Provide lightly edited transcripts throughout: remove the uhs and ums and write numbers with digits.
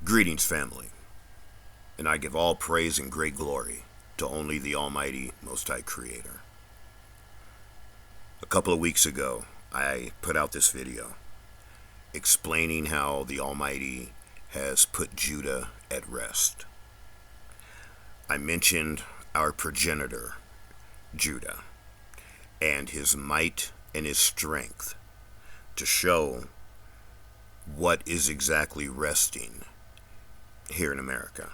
Greetings, family, and I give all praise and great glory to only the Almighty Most High Creator. A couple of weeks ago, I put out this video explaining how the Almighty has put Judah at rest. I mentioned our progenitor, Judah, and his might and his strength to show what is exactly resting here in America.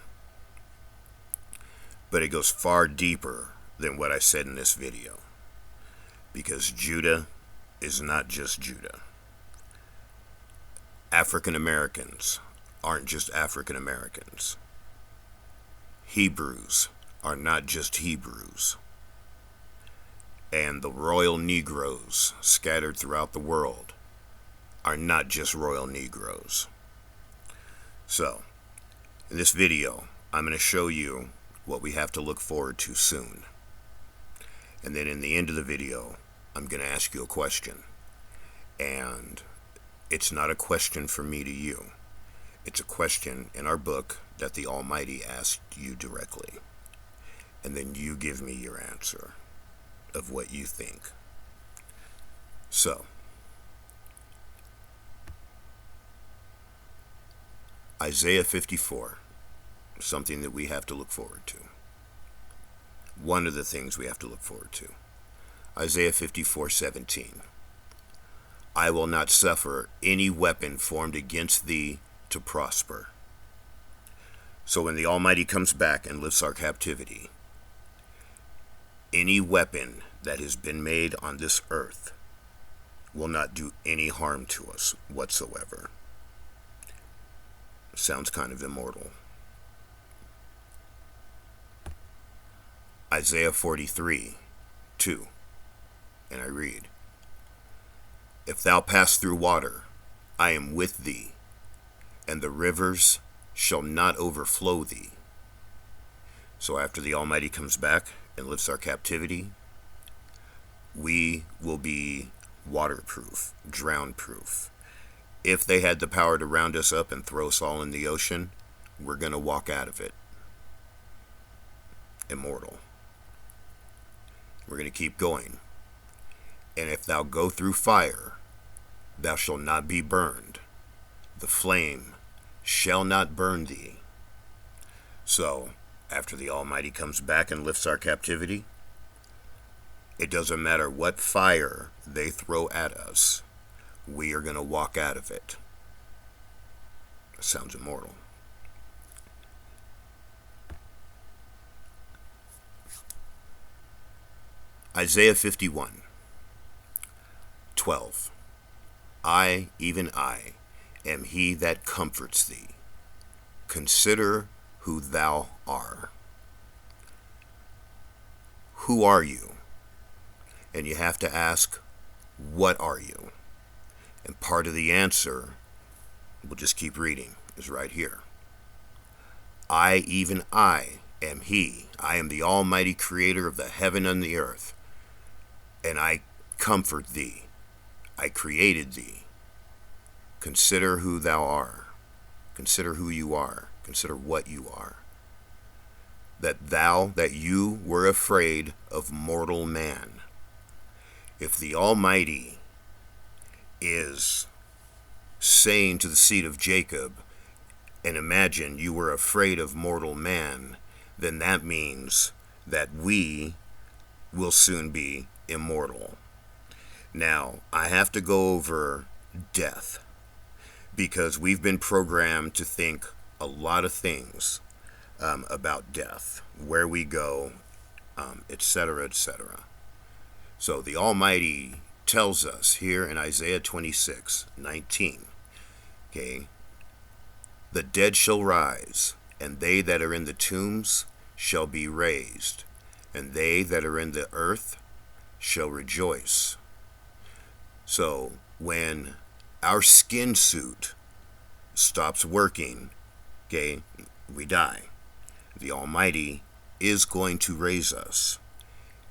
But it goes far deeper than what I said in this video, because Judah is not just Judah. African Americans aren't just African Americans. Hebrews are not just Hebrews. And the royal Negroes scattered throughout the world are not just royal Negroes. So, in this video, I'm going to show you what we have to look forward to soon. And then in the end of the video, I'm going to ask you a question. And it's not a question from me to you. It's a question in our book that the Almighty asked you directly. And then you give me your answer of what you think. So, Isaiah 54, something that we have to look forward to. One of the things we have to look forward to. Isaiah 54:17. I will not suffer any weapon formed against thee to prosper. So when the Almighty comes back and lifts our captivity, any weapon that has been made on this earth will not do any harm to us whatsoever. Sounds kind of immortal. Isaiah 43:2, and I read, If thou pass through water, I am with thee, and the rivers shall not overflow thee. So after the Almighty comes back and lifts our captivity, we will be waterproof, drown-proof. If they had the power to round us up and throw us all in the ocean, we're going to walk out of it immortal. We're going to keep going. And if thou go through fire, thou shalt not be burned. The flame shall not burn thee. So, after the Almighty comes back and lifts our captivity, it doesn't matter what fire they throw at us, we are going to walk out of it. That sounds immortal. Isaiah 51:12. I, even I, am he that comforts thee. Consider who thou art. Who are you? And you have to ask, what are you? And part of the answer, we'll just keep reading, is right here. I, even I, am he. I am the Almighty Creator of the heaven and the earth. And I comfort thee. I created thee. Consider who thou art. Consider who you are. Consider what you are. That you were afraid of mortal man. If the Almighty is saying to the seed of Jacob, and imagine you were afraid of mortal man, then that means that we will soon be immortal. Now, I have to go over death, because we've been programmed to think a lot of things about death, where we go, etc., etc. So the Almighty tells us here in Isaiah 26:19, okay, the dead shall rise, and they that are in the tombs shall be raised, and they that are in the earth shall rejoice. So when our skin suit stops working, okay, we die. The Almighty is going to raise us.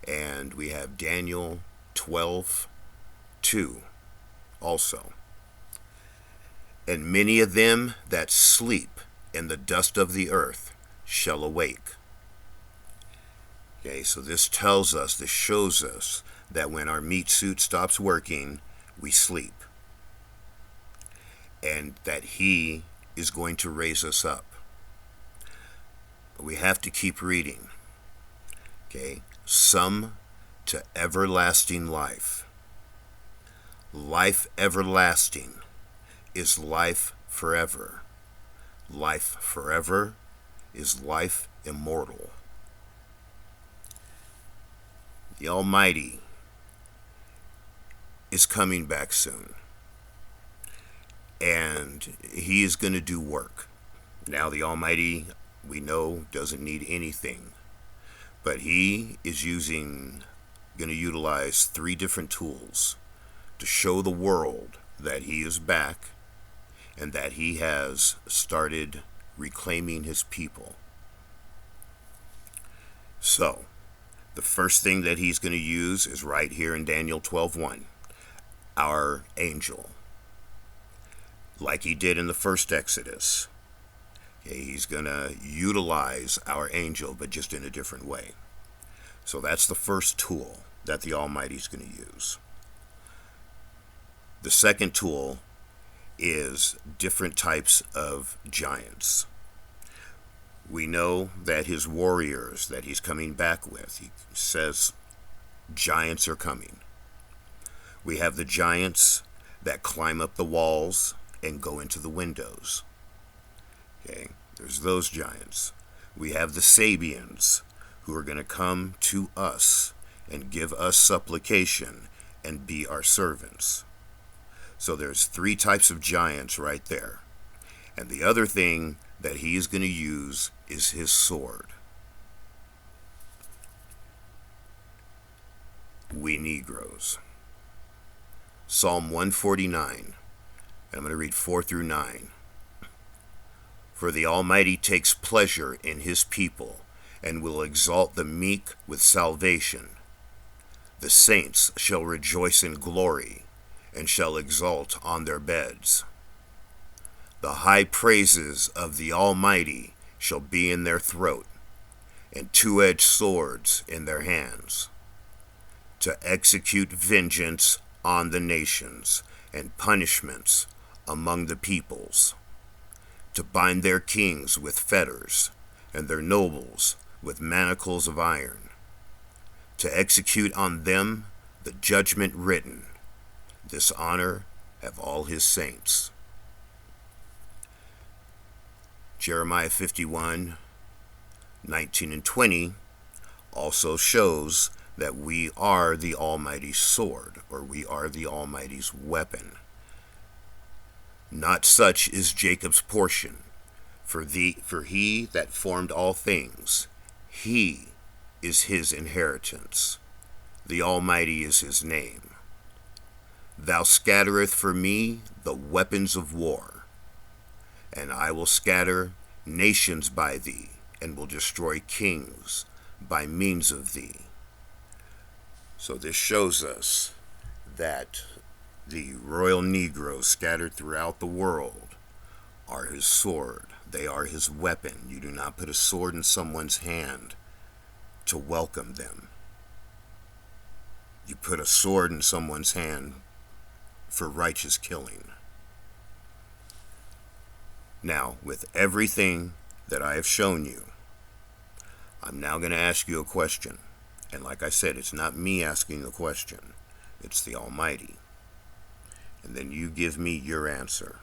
And we have Daniel 12:2 also. And many of them that sleep and the dust of the earth shall awake. Okay, so this shows us that when our meat suit stops working, we sleep. And that he is going to raise us up. But we have to keep reading. Okay, some to everlasting life. Life everlasting is life forever. Life forever is life immortal. The Almighty is coming back soon. And he is going to do work. Now the Almighty, we know, doesn't need anything. But he is going to utilize 3 different tools to show the world that he is back and that he has started reclaiming his people. So, the first thing that he's going to use is right here in Daniel 12:1, our angel. Like he did in the first Exodus. Okay, he's going to utilize our angel, but just in a different way. So that's the first tool that the Almighty is going to use. The second tool is different types of giants. We know that his warriors that he's coming back with, he says giants are coming. We have the giants that climb up the walls and go into the windows. Okay, there's those giants. We have the Sabians who are going to come to us and give us supplication and be our servants. So there's 3 types of giants right there. And the other thing that he is going to use is his sword. We Negroes. Psalm 149. I'm going to read 4 through 9. For the Almighty takes pleasure in his people, and will exalt the meek with salvation. The saints shall rejoice in glory, and shall exult on their beds. The high praises of the Almighty shall be in their throat, and 2-edged swords in their hands, to execute vengeance on the nations, and punishments among the peoples, to bind their kings with fetters, and their nobles with manacles of iron, to execute on them the judgment written. This honor have all his saints. Jeremiah 51:19 and 20 also shows that we are the Almighty's sword, or we are the Almighty's weapon. Not such is Jacob's portion, for he that formed all things, he is his inheritance. The Almighty is his name. Thou scattereth for me the weapons of war, and I will scatter nations by thee, and will destroy kings by means of thee. So this shows us that the royal Negroes scattered throughout the world are his sword. They are his weapon. You do not put a sword in someone's hand to welcome them. You put a sword in someone's hand for righteous killing. Now, with everything that I have shown you, I'm now going to ask you a question. And like I said, it's not me asking the question. It's the Almighty. And then you give me your answer.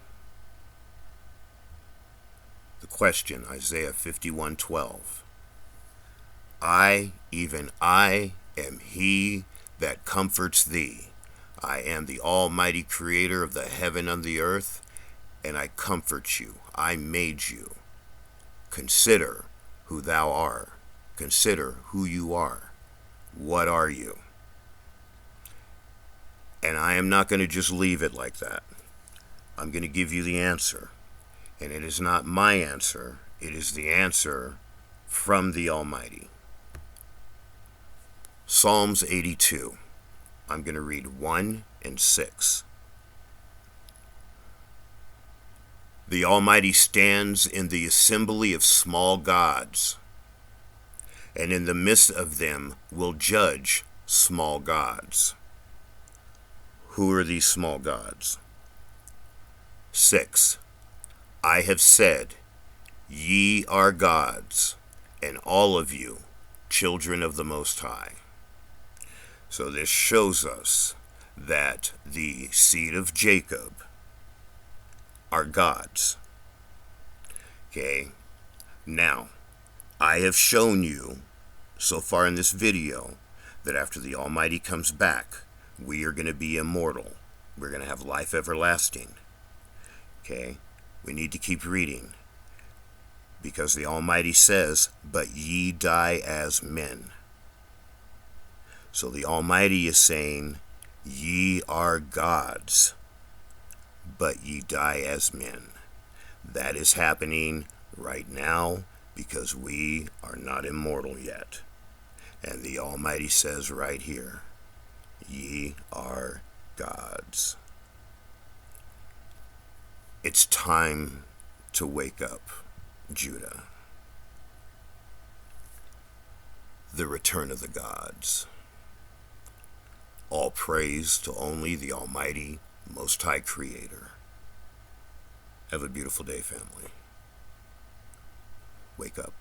The question, Isaiah 51:12. I, even I, am he that comforts thee. I am the Almighty Creator of the heaven and the earth, and I comfort you. I made you. Consider who thou art. Consider who you are. What are you? And I am not going to just leave it like that. I'm going to give you the answer. And it is not my answer. It is the answer from the Almighty. Psalms 82. I'm going to read 1 and 6. The Almighty stands in the assembly of small gods, and in the midst of them will judge small gods. Who are these small gods? 6. I have said, ye are gods, and all of you children of the Most High. So this shows us that the seed of Jacob are gods. Okay, now I have shown you so far in this video that after the Almighty comes back, we are going to be immortal. We're going to have life everlasting. Okay, we need to keep reading, because the Almighty says, but ye die as men. So the Almighty is saying, ye are gods, but ye die as men. That is happening right now because we are not immortal yet. And the Almighty says right here, ye are gods. It's time to wake up, Judah. The return of the gods. All praise to only the Almighty, Most High Creator. Have a beautiful day, family. Wake up.